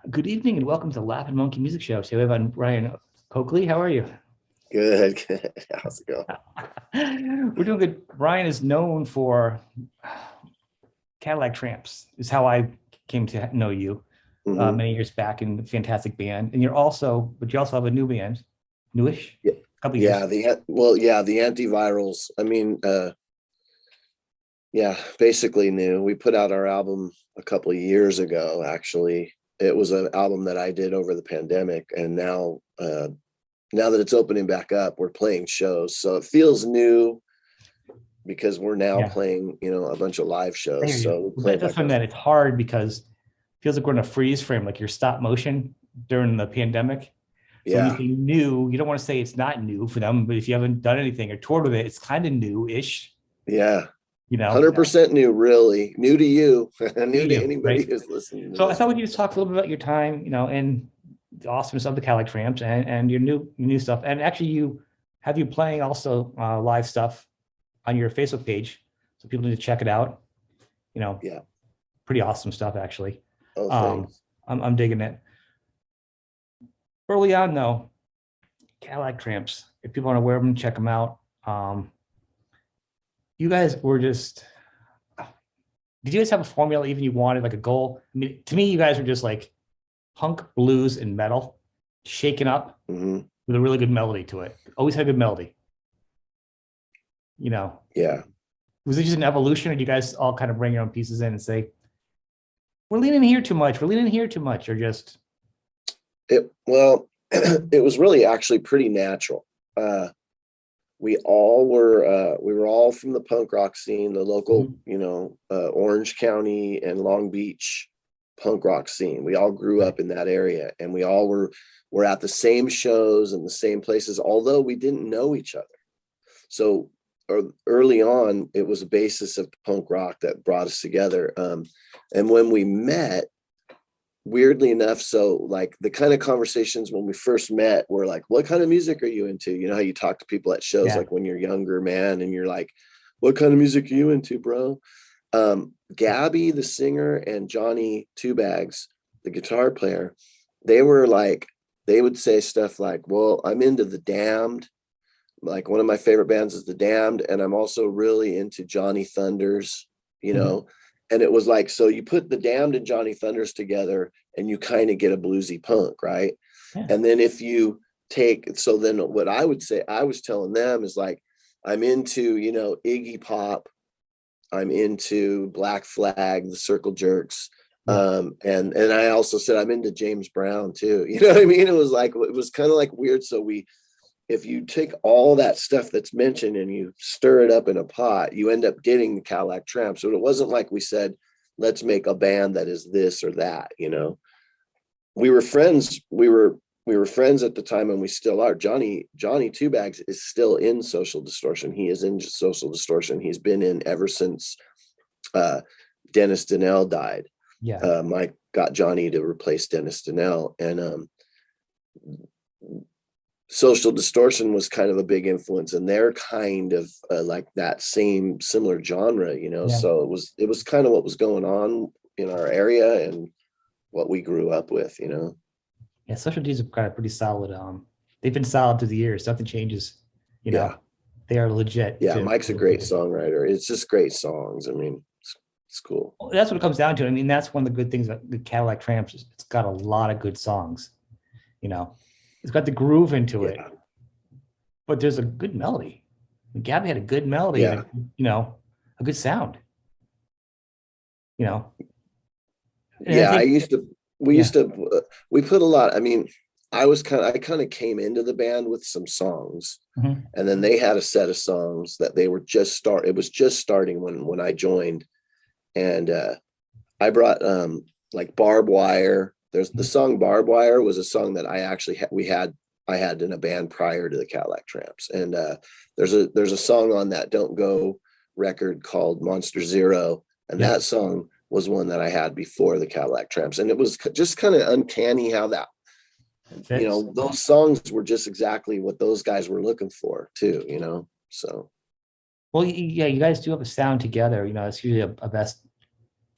Good evening and welcome to the Laughing Monkey Music Show. Today we have on Ryan Coakley. How are you? Good, good. How's it We're doing good. Ryan is known for Cadillac Tramps, is how I came to know you going? many years back in the fantastic band. And you also have a new band, newish, Yeah, a couple years. the antivirals. Yeah, basically new. We put out our album a couple of years ago, actually. It was an album that I did over the pandemic, and now that it's opening back up, we're playing shows. So it feels new because we're now Yeah, playing, a bunch of live I hear shows. you. So we But played that's like when that it's hard because it feels like we're in a freeze frame, like your stop motion during the pandemic. So when you yeah, say new, you don't want to say it's not new for them, but if you haven't done anything or toured with it, it's kind of new-ish, yeah, you know. 100% new, really new to you, new to You, anybody right? who's listening to So I this. thought we could just talk a little bit about your time, and the awesomeness of the Cadillac Tramps and your new stuff. And actually, you playing also live stuff on your Facebook page, so people need to check it out. You know, Yeah. pretty awesome stuff actually. Oh, Um, thanks. I'm digging it. Early on though, Cadillac Tramps. If people aren't aware of them, check them out. You guys were just. Did you guys have a formula? Even you wanted like a goal? I mean, to me, you guys were just like punk, blues, and metal, shaken up Hmm. with a really good melody to it. Always had a good melody. You know, Yeah. was it just an evolution, or do you guys all kind of bring your own pieces in and say, we're leaning here too much, we're leaning here too much, or just It was really actually pretty natural. Uh, we were all from the punk rock scene, the local, Mhm. Orange County and Long Beach punk rock scene. We all grew Right. up in that area, and we all were at the same shows and the same places, although we didn't know each other. So early on, it was a basis of punk rock that brought us together. And when we met, weirdly enough, so like the kind of conversations when we first met were like, what kind of music are you into? You know how you talk to people at shows, Yeah. like when you're younger, man, and you're like, what kind of music are you into, bro? Gabby the singer and Johnny Two Bags the guitar player, they were like, they would say stuff like, well, I'm into the Damned. Like one of my favorite bands is the Damned, and I'm also really into Johnny Thunders, you Mhm. know. And it was like, so you put the Damned and Johnny Thunders together and you kind of get a bluesy punk, right? Yeah. And then if you take, so then what I would say, I was telling them is like, I'm into, Iggy Pop, I'm into Black Flag, the Circle Jerks. Yeah. And I also said I'm into James Brown too. You know what I mean? It was kind of like weird. So if you take all that stuff that's mentioned and you stir it up in a pot, you end up getting the Cadillac Tramps. So it wasn't like we said, let's make a band that is this or that, We were friends. We were friends at the time, and we still are. Johnny Two Bags is still in Social Distortion. He is in Social Distortion. He's been in ever since uh, Dennis Donnell died. Yeah. Mike got Johnny to replace Dennis Donnell, and Social Distortion was kind of a big influence, and they're kind of like that same similar genre. Yeah. So it was kind of what was going on in our area and what we grew up with. Yeah. Social D's are kind of pretty solid. They've been solid through the years. Nothing changes. You Yeah, know, they are legit yeah. to Mike's a great songwriter. It's just great songs. I mean, it's cool. Well, that's what it comes down to. I mean, that's one of the good things about the Cadillac Tramps. It's got a lot of good songs. You know, it's got the groove into it, Yeah, but there's a good melody. Gabby had a good melody and yeah, a good sound. You know, and I yeah. think We yeah, used to, we put a lot. I mean, I kind of came into the band with some songs, mhm, and then they had a set of songs that they were it was just starting when I joined. And I brought like Barb Wire. There's the mhm, song Barb Wire was a song that I actually I had in a band prior to the Cadillac Tramps. And there's a song on that Don't Go record called Monster Zero, and yeah, that song was one that I had before the Cadillac Tramps. And it was just kind of uncanny how that, it fits. those songs were just exactly what those guys were looking for too. So Well, yeah, you guys do have a sound together. It's usually a best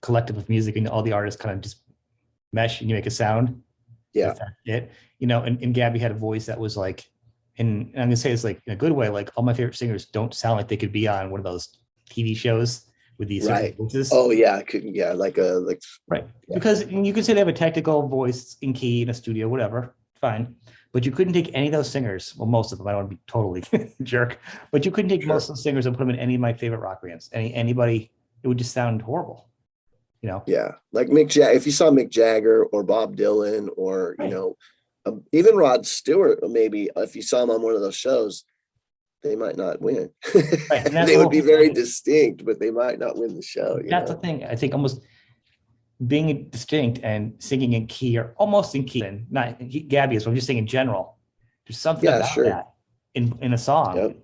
collective of music, and all the artists kind of just mesh and you make a sound. Yeah, That's it. And Gabby had a voice that was like, and I'm gonna say it's like in a good way, like all my favorite singers don't sound like they could be on one of those TV shows with these certain right. voices. Oh yeah, yeah, like Right. yeah. Because you could say they have a technical voice in key in a studio, whatever, fine. But you couldn't take any of those singers, well, most of them, I don't want to be totally jerk, but you couldn't take Sure. most of those singers and put them in any of my favorite rock bands. Anybody, it would just sound horrible, Yeah, like if you saw Mick Jagger or Bob Dylan or Right. even Rod Stewart, maybe if you saw him on one of those shows, they might not win. Right. And that's They the would whole be thing. very distinct, but they might not win the show. That's the thing. I think almost being distinct and singing in key or almost in key, and not Gabby is, I'm just saying in general, there's something Yeah, about sure. that in a song Yep,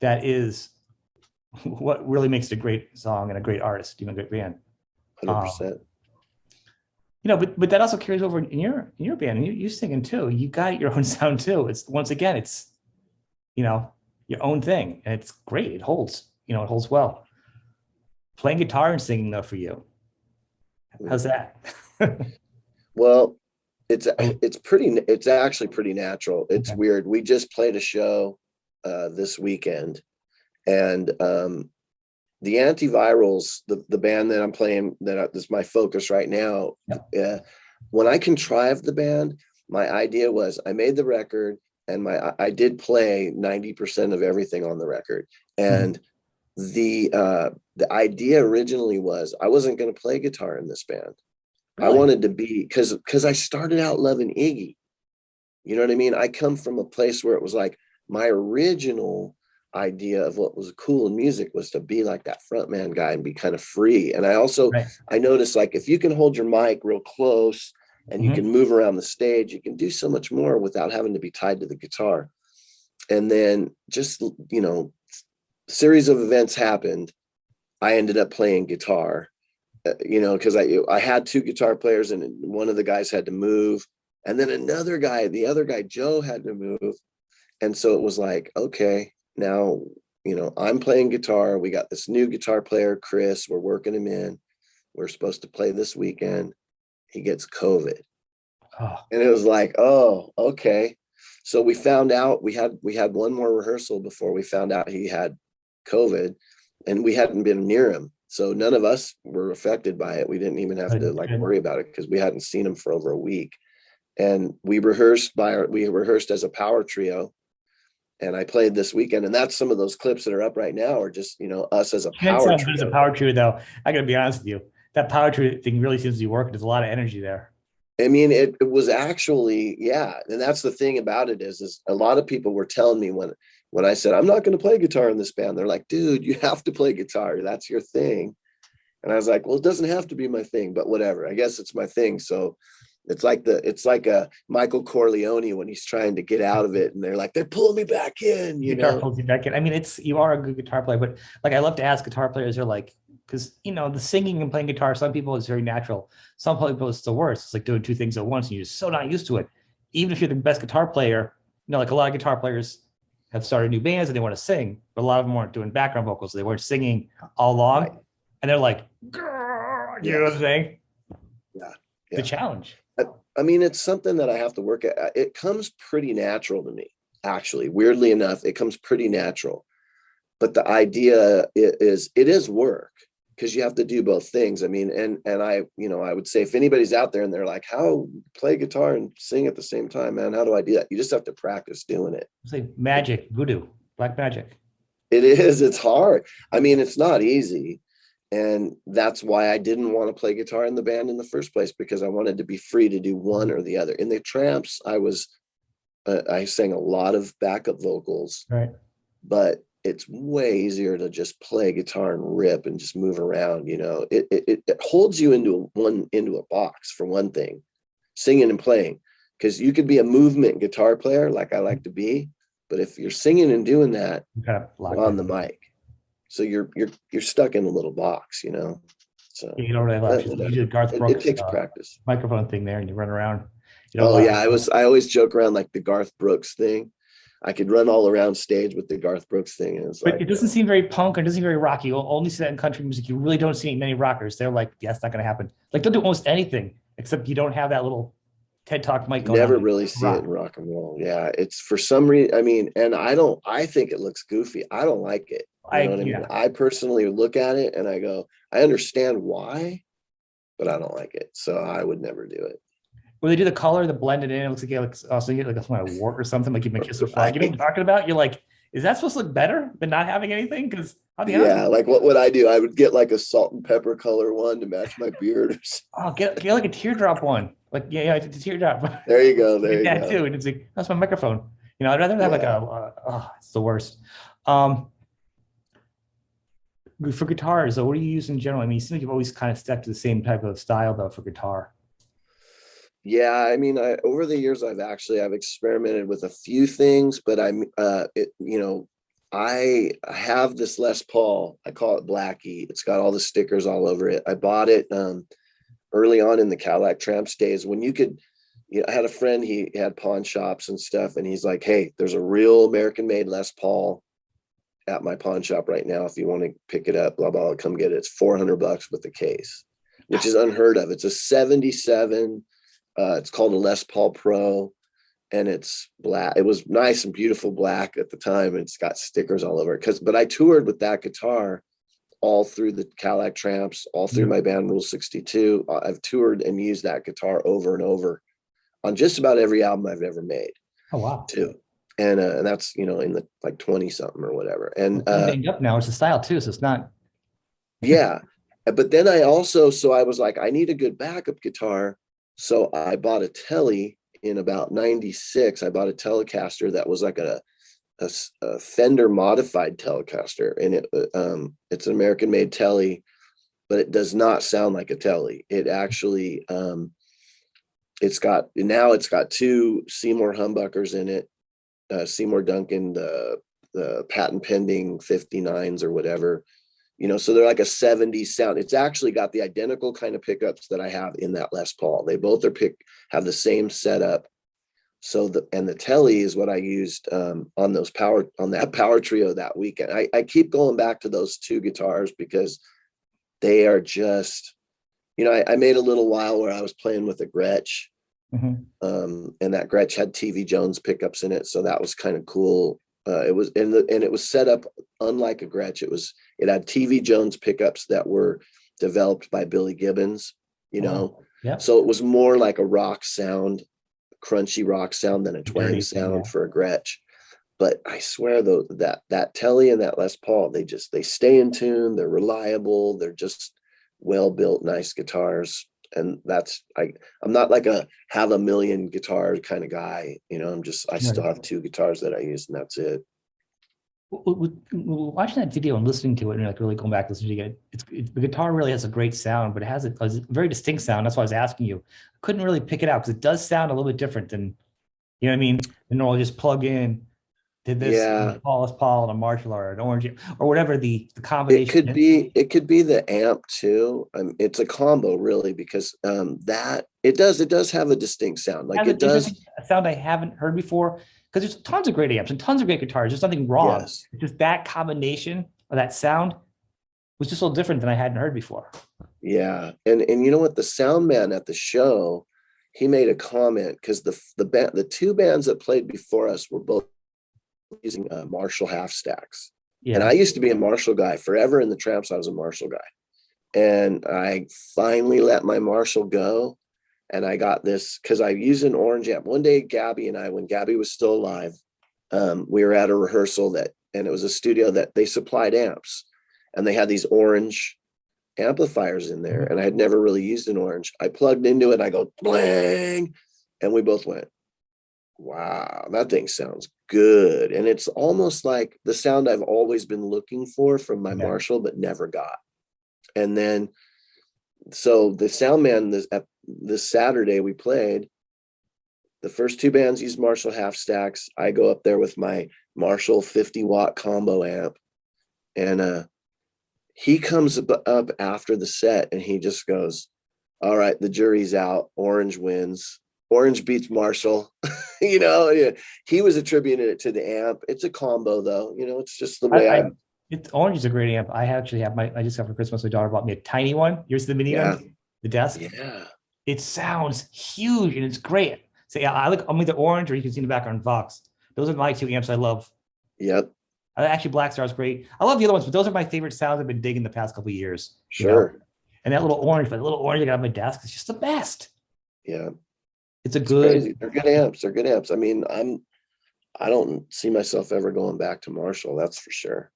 that is what really makes it a great song and a great artist, a great band. 100%. But that also carries over in your band. You singing too. You got your own sound too. It's once again, it's your own thing, and it's great. It holds, it holds well. Playing guitar and singing though for you, how's that? Well, it's actually pretty natural. It's Okay. weird. We just played a show this weekend, and the Antivirals, the band that I'm playing, is my focus right now. Yeah. When I contrived the band, my idea was I made the record, and I did play 90% of everything on the record. And the idea originally was I wasn't going to play guitar in this band. I Really? wanted to be, because I started out loving Iggy. You know what I mean? I come from a place where it was like my original idea of what was cool in music was to be like that frontman guy and be kind of free. And Right. I noticed, like, if you can hold your mic real close and you can move around the stage, you can do so much more without having to be tied to the guitar. And then just, series of events happened. I ended up playing guitar, because I had two guitar players and one of the guys had to move. And then the other guy, Joe, had to move. And so it was like, okay, now, I'm playing guitar. We got this new guitar player, Chris. We're working him in. We're supposed to play this weekend. He gets COVID. Oh, And it was like, oh, okay. So we found out we had one more rehearsal before we found out he had COVID, and we hadn't been near him. So none of us were affected by it. We didn't even have to good. worry about it because we hadn't seen him for over a week. And we rehearsed as a power trio. And I played this weekend, and that's some of those clips that are up right now are just, us as a That power sounds good as a trio. power trio, though. I got to be honest with you. That power trio thing really seems to be working. There's a lot of energy there. I mean, it was actually, yeah. And that's the thing about it is a lot of people were telling me when I said, I'm not going to play guitar in this band, they're like, dude, you have to play guitar. That's your thing. And I was like, well, it doesn't have to be my thing, but whatever. I guess it's my thing. So it's like a Michael Corleone when he's trying to get out of it, and they're pulling me back in, Guitar pulls you back in. I mean, you are a good guitar player, but like I love to ask guitar players, they're like, because the singing and playing guitar, some people is very natural. Some people it's the worst. It's like doing two things at once, and you're just so not used to it. Even if you're the best guitar player, like a lot of guitar players have started new bands and they want to sing, but a lot of them weren't doing background vocals. So they weren't singing all along, Right. and they're like, you know what I'm saying? Yeah. The challenge. I mean, it's something that I have to work at. It comes pretty natural to me, actually. Weirdly enough, it comes pretty natural. But the idea is it is work, because you have to do both things. I mean, and I would say if anybody's out there and they're like, how play guitar and sing at the same time, man, how do I do that? You just have to practice doing it. It's like magic, voodoo, black magic. It's hard. I mean, it's not easy. And that's why I didn't want to play guitar in the band in the first place, because I wanted to be free to do one or the other. In the Tramps, I sang a lot of backup vocals, Right. but it's way easier to just play guitar and rip and just move around. It holds you into a box, for one thing, singing and playing, because you could be a movement guitar player like I like to be, but if you're singing and doing that on the mic, so you're stuck in a little box, So you don't really have options. You do Garth Brooks. It takes practice. Microphone thing there, and you run around. Oh yeah, I always joke around like the Garth Brooks thing. I could run all around stage with the Garth Brooks thing. And it's But like, it doesn't seem very punk, or it doesn't seem very rocky. You'll only see that in country music. You really don't see many rockers. They're like, yeah, it's not going to happen. Like they'll do almost anything except you don't have that little TED Talk mic you going on. never really see it in rock and roll. Yeah. It's for some reason, I mean, and I think it looks goofy. I don't like it. You know what I mean? I personally look at it and I go, I understand why, but I don't like it. So I would never do it. When they do the color, the blend it in, it looks like you get like a wart or something, like you've been kissing flag. You know what I'm talking about? You're like, is that supposed to look better than not having anything? Because I'll be honest. Yeah, like what would I do? I would get like a salt and pepper color one to match my beard. Or something. Oh, get like a teardrop one. Like yeah, it's a teardrop. There you go. There you that go. too. And it's like that's my microphone. You know, I'd rather have like it's the worst. For guitars, so what do you use in general? I mean, it seems like you've always kind of stuck to the same type of style though for guitar. Yeah, I mean, over the years I've experimented with a few things, but I have this Les Paul. I call it Blackie. It's got all the stickers all over it. I bought it early on in the Cadillac Tramps days when you could. I had a friend, he had pawn shops and stuff, and he's like, "Hey, there's a real American-made Les Paul at my pawn shop right now. If you want to pick it up, blah blah, I'll come get it. It's $400 with the case, which is unheard of. It's a '77. It's called a Les Paul Pro, and it's black. It was nice and beautiful black at the time. It's got stickers all over it. But I toured with that guitar all through the Cadillac Tramps, all through my band Rule 62. I've toured and used that guitar over and over on just about every album I've ever made. Oh wow! Too, and that's in the like 20 something or whatever. And it's up now. It's a style too, so it's not. Yeah, but then I was like, I need a good backup guitar. So I bought a Tele in about 96. I bought a Telecaster that was like a Fender modified Telecaster. And it's an American made Tele, but it does not sound like a Tele. It actually, it's got two Seymour humbuckers in it. Seymour Duncan, the patent pending 59s or whatever. So they're like a 70s sound. It's actually got the identical kind of pickups that I have in that Les Paul. They both have the same setup. So the Tele is what I used on that power trio that weekend. I keep going back to those two guitars because they are just, I made a little while where I was playing with a Gretsch, and that Gretsch had TV Jones pickups in it. So that was kind of cool. It was set up unlike a Gretsch. It had TV Jones pickups that were developed by Billy Gibbons, So it was more like a rock sound, crunchy rock sound than a twang sound for a Gretsch. But I swear though that Tele and that Les Paul, they stay in tune, they're reliable, they're just well built, nice guitars. And I'm not like have a million guitar kind of guy, I still have two guitars that I use and that's it. Watching that video and listening to it and like really going back listening to it, the guitar really has a great sound, but it has a very distinct sound. That's why I was asking you. I couldn't really pick it out because it does sound a little bit different than, you know what I mean? The normal just plug in, did this Paul and a Marshall or an Orange or whatever the combination. It could be the amp too. It's a combo really because that it does have a distinct sound. Like it does a sound I haven't heard before because there's tons of great amps and tons of great guitars. There's nothing wrong. Yes. It's just that combination of that sound was just a little different than I hadn't heard before. Yeah, and you know what? The sound man at the show, he made a comment because the two bands that played before us were both using Marshall half stacks. Yeah. And I used to be a Marshall guy forever in the Tramps. I was a Marshall guy, and I finally let my Marshall go. And I got this because I used an orange amp. One day, Gabby and I, when Gabby was still alive, we were at a rehearsal and it was a studio that they supplied amps, and they had these orange amplifiers in there, and I had never really used an orange. I plugged into it, and I go blang, and we both went, wow, that thing sounds good. And it's almost like the sound I've always been looking for from my Marshall, but never got. And then, so the sound man, this Saturday we played, the first two bands used Marshall half stacks. I go up there with my Marshall 50-watt combo amp, and he comes up after the set and he just goes, all right, the jury's out. Orange wins. Orange beats Marshall. You know, yeah. He was attributing it to the amp. It's a combo though. You know, it's just the way Orange is a great amp. I actually have I just got for Christmas, my daughter bought me a tiny one. Here's the mini yeah, one, the desk. yeah. It sounds huge and it's great. So yeah, I'm either Orange or you can see in the background Vox. Those are my two amps I love. Yep. Actually, Black Star is great. I love the other ones, but those are my favorite sounds I've been digging the past couple of years. Sure. You know? And that little orange I got on my desk, it's just the best. Yeah. It's good. Crazy. They're good amps. They're good amps. I mean, I don't see myself ever going back to Marshall. That's for sure.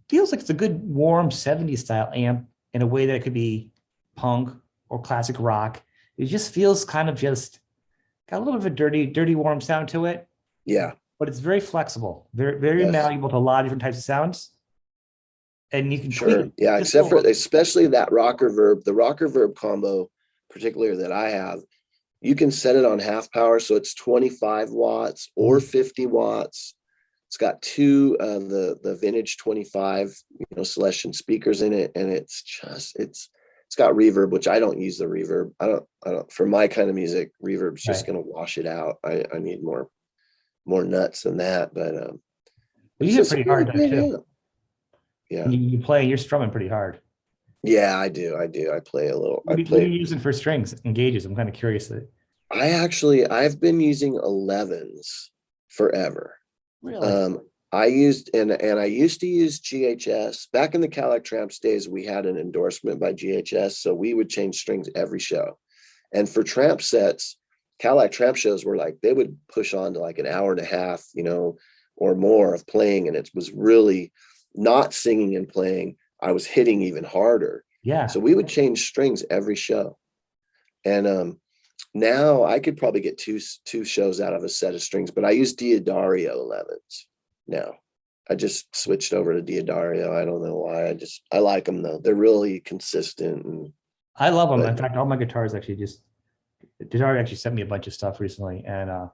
Feels like it's a good warm 70s style amp in a way that it could be punk or classic rock. It just feels kind of just got a little bit of a dirty, warm sound to it. Yeah. But it's very flexible, very malleable to a lot of different types of sounds. And you can tweak it. Yeah, except for especially that rocker verb, the rocker verb combo, particularly that I have, you can set it on half power. So it's 25 watts or 50 watts. It's got two the vintage 25, Celestion speakers in it. And it's got reverb, which I don't use the reverb. I don't for my kind of music, reverb's just gonna wash it out. I need more nuts than that. But you hit pretty hard though too. Yeah. You're strumming pretty hard. Yeah, I do. I play a little. What are you using for strings and gauges? I'm kind of curious. I've been using 11s forever. Really? I used and I used to use GHS. Back in the Cadillac Tramps days, we had an endorsement by GHS, so we would change strings every show. And for tramp sets, Cadillac Tramp shows were like they would push on to like an hour and a half, or more of playing, and it was really not singing and playing. I was hitting even harder. Yeah. So we would change strings every show. And now I could probably get two shows out of a set of strings, but I use Diodario 11s now. I just switched over to Diodario. I don't know why. I like them though. They're really consistent. And I love them. In fact, all my guitars Diodario actually sent me a bunch of stuff recently, and a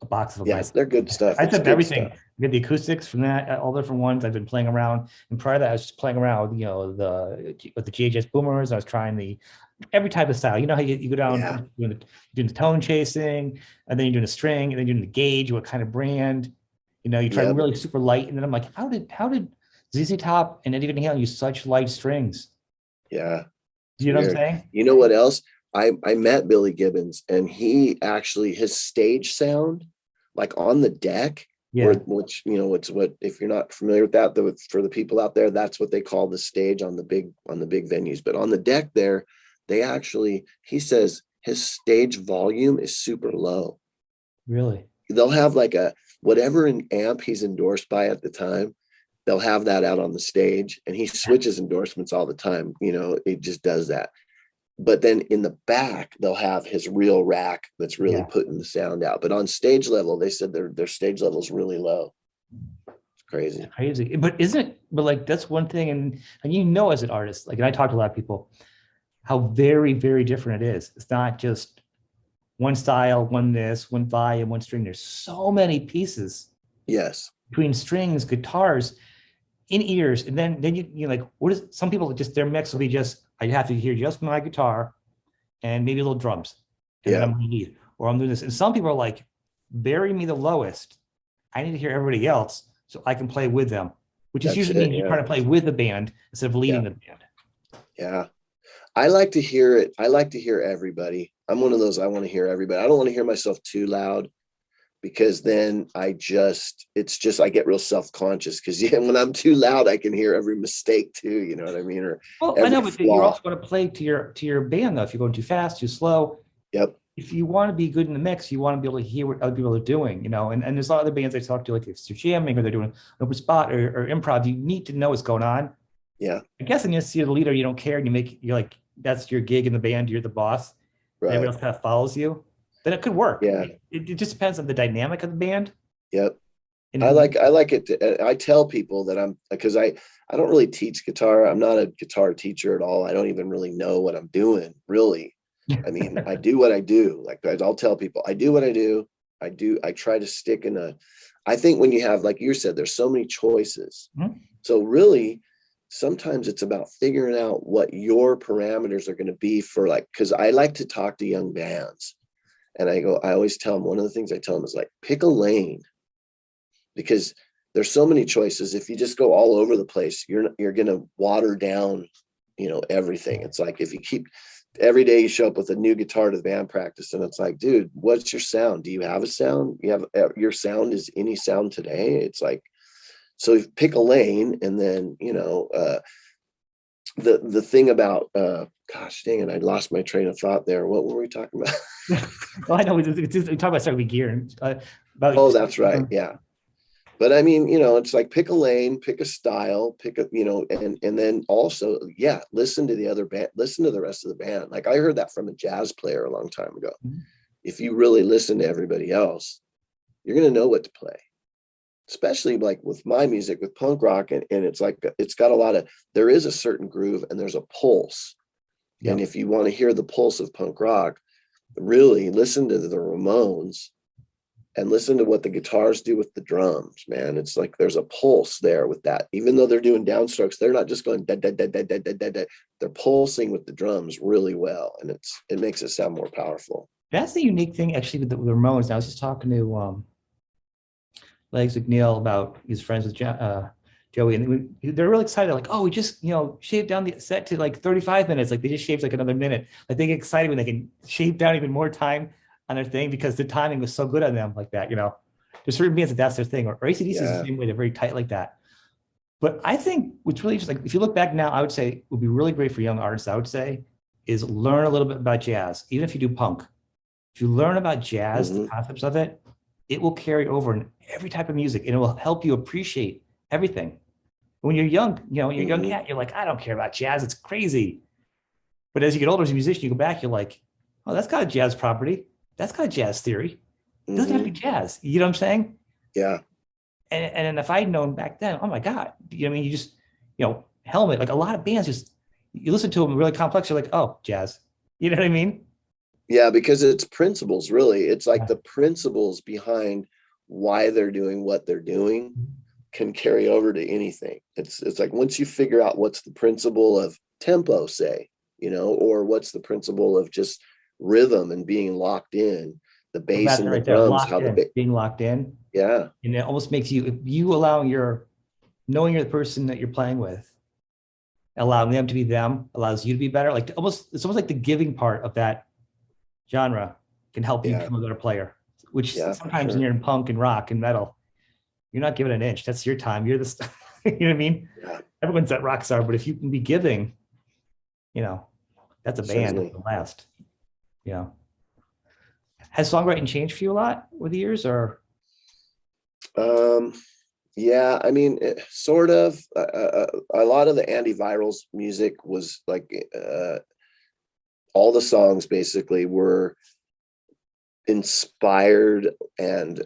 box of them. Yeah, they're good stuff. I sent everything. I get the acoustics from that, all different ones. I've been playing around, and prior to that, I was just playing around with the GHS boomers. I was trying every type of style. You know how you go down doing the tone chasing, and then you're doing a string, and then you're doing the gauge. What kind of brand? You try really super light, and then I'm like, how did ZZ Top and Eddie Van Halen use such light strings? Yeah, you know what I'm saying? You know what else? I met Billy Gibbons, and he actually, his stage sound, like on the deck, which it's what, if you're not familiar with that, though, for the people out there, that's what they call the stage on the big venues. But on the deck there, he says his stage volume is super low. Really? They'll have like whatever an amp he's endorsed by at the time, they'll have that out on the stage, and he switches endorsements all the time. It just does that. But then in the back, they'll have his real rack that's really putting the sound out. But on stage level, they said their stage level is really low. It's crazy. It's crazy. But like that's one thing. And as an artist, like, and I talk to a lot of people, how very, very different it is. It's not just one style, one volume, one string. There's so many pieces. Yes. Between strings, guitars, in ears, and then you like, what is some people just their mix will be just, I have to hear just my guitar and maybe a little drums, and then I'm gonna need, or I'm doing this. And some people are like, bury me the lowest. I need to hear everybody else so I can play with them, which is usually means you're trying to play with the band instead of leading the band. Yeah. I like to hear it. I like to hear everybody. I'm one of those, I want to hear everybody. I don't want to hear myself too loud, because then I get real self-conscious, because when I'm too loud, I can hear every mistake too. You know what I mean? Or I know, but you're also going to play to your band though. If you're going too fast, too slow. Yep. If you want to be good in the mix, you want to be able to hear what other people are doing, and there's a lot of other bands I talk to, like if they're jamming or they're doing an open spot or improv, you need to know what's going on. Yeah. I guess when you see the leader, you don't care, and you're like, that's your gig in the band, you're the boss. Right. Everybody else kind of follows you. Then it could work. Yeah. It just depends on the dynamic of the band. Yep. And I like it. I tell people that because I don't really teach guitar. I'm not a guitar teacher at all. I don't even really know what I'm doing, really. I mean, I do what I do. Like, I'll tell people, I do what I do. I try to stick I think when you have, like you said, there's so many choices. Mm-hmm. So really, sometimes it's about figuring out what your parameters are going to be for, like, because I like to talk to young bands. And I always tell them, one of the things I tell them is like, pick a lane, because there's so many choices. If you just go all over the place, you're going to water down, everything. It's like, if you keep every day you show up with a new guitar to the band practice, and it's like, dude, what's your sound? Do you have a sound? Your sound is any sound today. It's like, so you pick a lane, and then, the thing about, gosh dang it, I lost my train of thought there. What were we talking about? Well, I know we talk about starting with gear and Oh, that's right. Yeah. But I mean, it's like, pick a lane, pick a style, and then also, yeah, listen to the other band, listen to the rest of the band. Like, I heard that from a jazz player a long time ago. Mhm. If you really listen to everybody else, you're going to know what to play. Especially like with my music, with punk rock, and it's like, it's got there is a certain groove and there's a pulse. Yep. And if you want to hear the pulse of punk rock, really listen to the Ramones and listen to what the guitars do with the drums, man. It's like, there's a pulse there with that. Even though they're doing downstrokes, they're not just going da, da, da, da, da, da, da, da. They're pulsing with the drums really well. And it makes it sound more powerful. That's the unique thing, actually, with the Ramones. I was just talking to Legs McNeil about his friends with Joey, and they're really excited. Like, oh, we just shaved down the set to like 35 minutes. Like, they just shaved like another minute. Like, they get excited when they can shave down even more time on their thing, because the timing was so good on them like that. There's certain bands that's their thing, or AC/DC is the same way. They're very tight like that. But I think what's really just like, if you look back now, I would say it would be really great for young artists. I would say is learn a little bit about jazz, even if you do punk. If you learn about jazz, the concepts of it, it will carry over in every type of music, and it will help you appreciate everything. When you're young, when you're young cat, you're like, I don't care about jazz. It's crazy. But as you get older as a musician, you go back, you're like, oh, that's got a jazz property. That's got a jazz theory. It doesn't have to be jazz. You know what I'm saying? Yeah. And if I'd known back then, oh my God, you just, Helmet, like a lot of bands just, you listen to them really complex, you're like, oh, jazz. You know what I mean? Yeah, because it's principles, really. It's like the principles behind why they're doing what they're doing can carry over to anything. It's like, once you figure out what's the principle of tempo, say, or what's the principle of just rhythm and being locked in, the bass and the drums, being locked in. Yeah. And it almost makes you, if you allow knowing you're the person that you're playing with, allowing them to be them, allows you to be better. Like, it's almost like the giving part of that genre can help you become a better player, which sometimes when you're in punk and rock and metal, you're not giving an inch. That's your time. You're the, you know what I mean? Yeah. Everyone's that rock star, but if you can be giving, that's a band that will last. Has songwriting changed for you a lot over the years, or? Yeah, I mean, sort of. A lot of the antivirals music was like, all the songs basically were inspired, and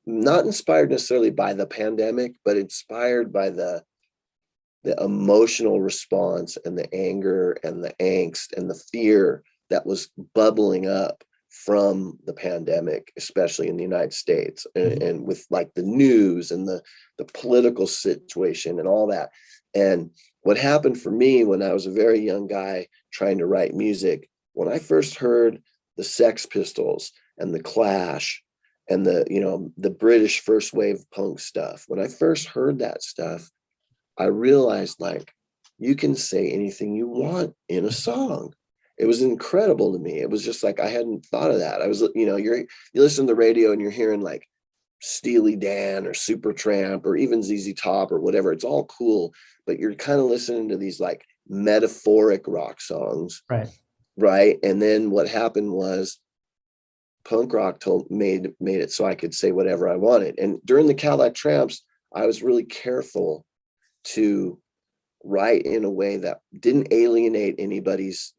not inspired necessarily by the pandemic, but inspired by the emotional response and the anger and the angst and the fear that was bubbling up from the pandemic, especially in the United States, and with like the news and the political situation and all that. And what happened for me when I was a very young guy trying to write music, when I first heard the Sex Pistols and the Clash and the British first wave punk stuff, when I first heard that stuff, I realized, like, you can say anything you want in a song. It was incredible to me. It was just like, I hadn't thought of that. I was, you listen to the radio and you're hearing like Steely Dan or Supertramp or even ZZ Top or whatever. It's all cool, but you're kind of listening to these like metaphoric rock songs. Right. And then what happened was punk rock made it so I could say whatever I wanted. And during the Cadillac Tramps, I was really careful to write in a way that didn't alienate anybody's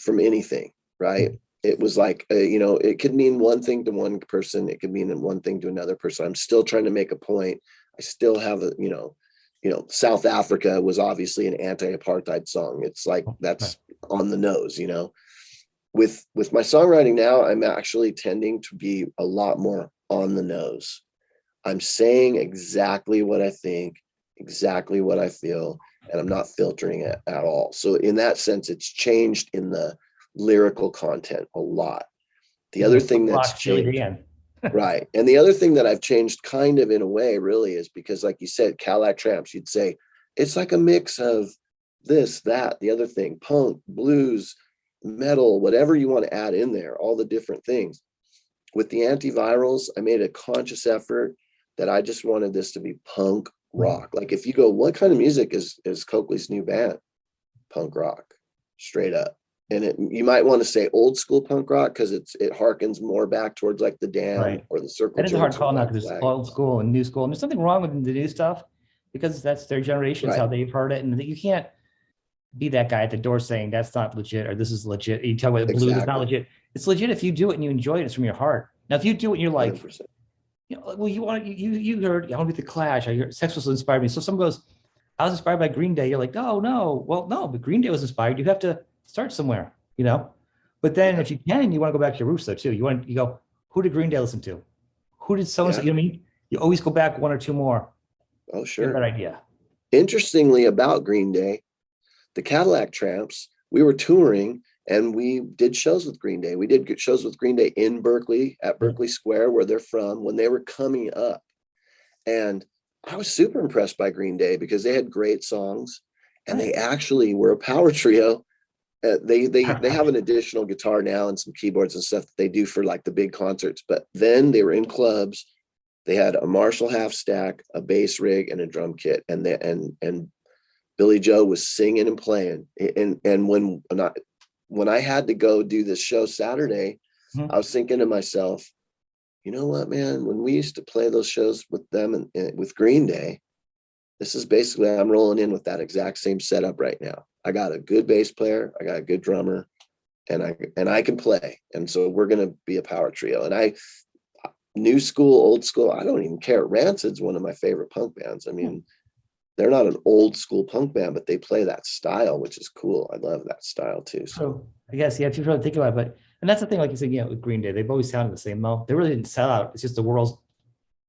from anything. Right. It was like, it could mean one thing to one person. It could mean one thing to another person. I'm still trying to make a point. I still have South Africa was obviously an anti-apartheid song. It's like, that's on the nose, with my songwriting now, I'm actually tending to be a lot more on the nose. I'm saying exactly what I think, exactly what I feel, and I'm not filtering it at all. So in that sense, it's changed in the lyrical content a lot. The other thing that's Rock, Steely changed, Dan. right? And the other thing that I've changed kind of in a way really is because, like you said, Cadillac Tramps, you'd say it's like a mix of this, that, the other thing, punk, blues, metal, whatever you want to add in there, all the different things. With the antivirals, I made a conscious effort that I just wanted this to be punk rock. Like if you go, what kind of music is Coakley's new band? Punk rock, straight up. And you might want to say old school punk rock because it harkens more back towards like the Dam Right. or the Circle That is a hard Jerks or call now Black because there's Flag. old school and new school. And there's something wrong with the new stuff because that's their generations, Right. how they've heard it. And you can't be that guy at the door saying that's not legit or this is legit. You talk about the blues, it's not legit. It's legit if you do it and you enjoy it, it's from your heart. Now, if you do it and you're like, 100%. you know, well, you heard, I want to be the Clash. I heard Sex Pistols inspired me. So someone goes, I was inspired by Green Day. You're like, oh no, well, no, but Green Day was inspired. You have to start somewhere, you know? But then if you can, you want to go back to your roots though too. You go, who did Green Day listen to? Who did so-and-so, you know what I mean? You always go back one or two more. Oh, sure. Good idea. Interestingly about Green Day, the Cadillac Tramps, we were touring and we did shows with Green Day. We did shows with Green Day in Berkeley at Berkeley Square, where they're from, when they were coming up. And I was super impressed by Green Day because they had great songs and they actually were a power trio. They have an additional guitar now and some keyboards and stuff that they do for like the big concerts. But then they were in clubs. They had a Marshall half stack, a bass rig, and a drum kit. And Billy Joe was singing and playing. And when I had to go do this show Saturday, I was thinking to myself, you know what, man, when we used to play those shows with them and with Green Day, this is basically, I'm rolling in with that exact same setup right now. I got a good bass player, I got a good drummer, and I can play. And so we're going to be a power trio. And new school, old school, I don't even care. Rancid's one of my favorite punk bands. I mean, they're not an old school punk band, but they play that style, which is cool. I love that style too. So I guess, if you really think about it, and that's the thing, like you said, with Green Day, they've always sounded the same though. They really didn't sell out. It's just the world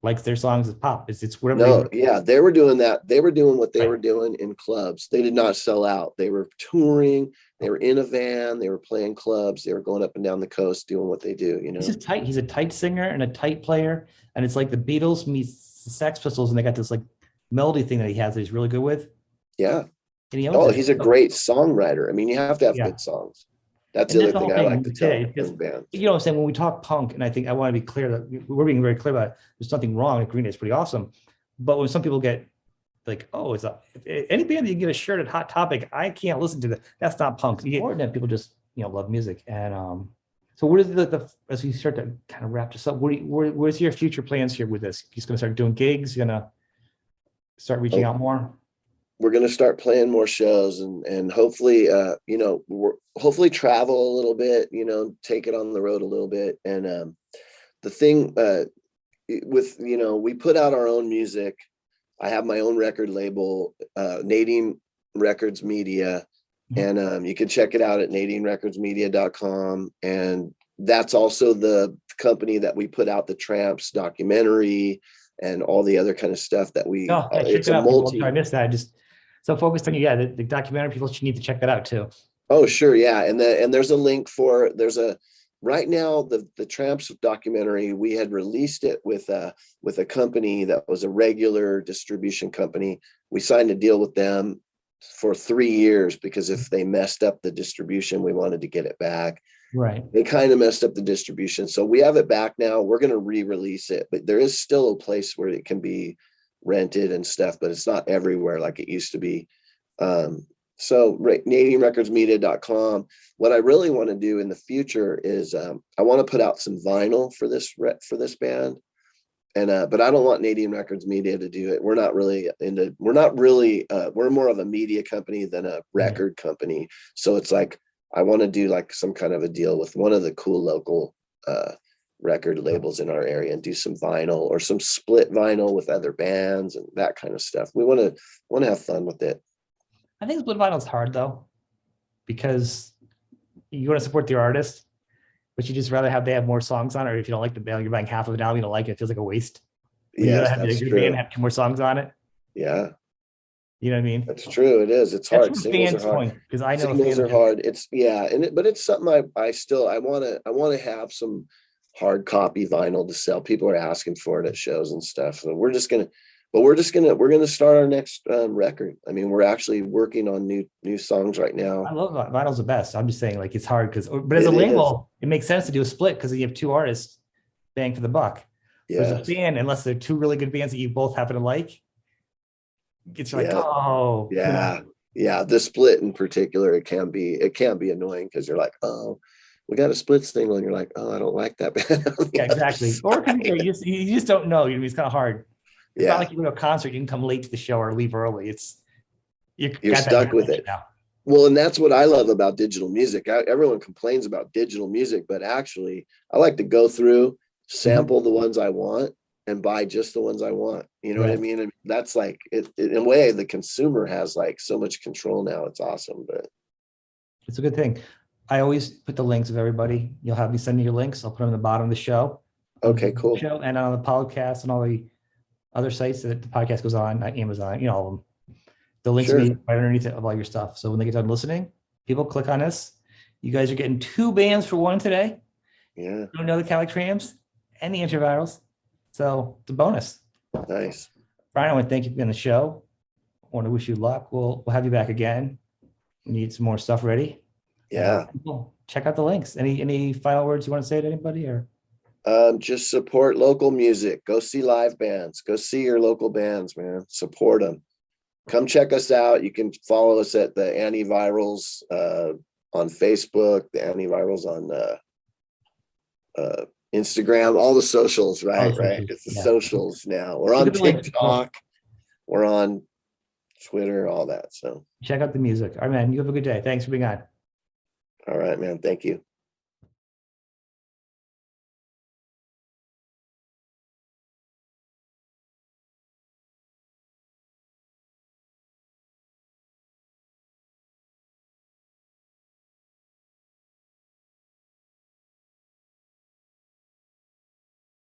likes their songs as pop. It's whatever. No, they were doing that. They were doing what they were doing in clubs. They did not sell out. They were touring. They were in a van. They were playing clubs. They were going up and down the coast doing what they do. You know, he's just tight. He's a tight singer and a tight player, and it's like the Beatles meets the Sex Pistols, and they got this like melody thing that he has that he's really good with. Yeah. And he's a great songwriter. I mean, you have to have good songs. That's the other thing I like to tell bands. You know what I'm saying? When we talk punk, and I think I want to be clear that we're being very clear about it, there's nothing wrong with Green Day. It's pretty awesome. But when some people get like, oh, any band that you can get a shirt at Hot Topic, I can't listen to that. That's not punk. You get more than that. People just, love music. And so what is as we start to kind of wrap this up, where's your future plans here with this? You're just going to start doing gigs? You're going to start reaching out more? We're going to start playing more shows and hopefully, hopefully travel a little bit, take it on the road a little bit. And the thing we put out our own music. I have my own record label, Nadine Records Media, and you can check it out at nadinerecordsmedia.com. And that's also the company that we put out the Tramps documentary and all the other kind of stuff that we. It's a multi. I missed that. I just so focused on the documentary. People should need to check that out too. Oh, sure, yeah, and there's a link for right now the Tramps documentary. We had released it with a company that was a regular distribution company. We signed a deal with them for 3 years because if they messed up the distribution, we wanted to get it back. Right. They kind of messed up the distribution, so we have it back now. We're going to re-release it, but there is still a place where it can be rented and stuff, but it's not everywhere like it used to be. So NadineRecordsMedia.com. What I really want to do in the future is I want to put out some vinyl for this band, and but I don't want Nadine Records Media to do it. We're more of a media company than a record company. So it's like I want to do like some kind of a deal with one of the cool local record labels in our area and do some vinyl or some split vinyl with other bands and that kind of stuff. We want to have fun with it. I think split vinyl is hard though, because you want to support the artist, but you just rather they have more songs on it. Or if you don't like the band, you're buying half of an album, you don't like it, it feels like a waste. Yeah, have your band have 2 more songs on it. Yeah. You know what I mean? That's true. It is. It's That's hard. from a Singles are fan's hard. point, because I know a Singles fan are hard. It's yeah, but it's something I want to have some hard copy vinyl to sell. People are asking for it at shows and stuff. So we're gonna start our next record. I mean, we're actually working on new songs right I now. love vinyl's the best. I'm just saying, like, it's hard because, but as a It is. label, it makes sense to do a split because you have two artists bang for the buck. But as a Yes. fan, unless they're two really good bands that you both happen to like, it's like, Yeah. oh, you know. Yeah. Yeah. The split in particular, it can be annoying because you're like, oh, we got a split single, and you're like, oh, I don't like that band. Yeah, exactly. Or you just don't know. You know, it's kind of hard. It's not Yeah. like you go to a concert, you can come late to the show or leave early. You You're got that stuck with advantage it. now. Well, and that's what I love about digital music. Everyone complains about digital music, but actually, I like to go through, sample the ones I want, and buy just the ones I want. You know what I Right. mean? And that's like it, in a way, the consumer has like so much control now. It's awesome. But It's a good thing. I always put the links of everybody. You'll have me send me your links. I'll put them in the bottom of the show. okay, cool. Show and on the podcast and all the other sites that the podcast goes on, Amazon, you know, all of them. The links Sure. will be right underneath it of all your stuff. So when they get done listening, people click on this. You guys are getting two bands for one today. Yeah. You don't know the Cadillac Tramps and the Antivirals. So it's a bonus. Nice. Brian, I want to thank you for being on the show. I want to wish you luck. We'll have you back again. We need some more stuff ready. Yeah. People, check out the links. Any final words you want to say to anybody, or? Just support local music. Go see live bands. Go see your local bands, man. Support them. Come check us out. You can follow us at the Antivirals on Facebook, the Antivirals on Instagram, all the socials, right? Right. It's the socials now. We're on TikTok. We're on Twitter, all that. So check out the music. All right, man. You have a good day. Thanks for being on. all right, man. Thank you.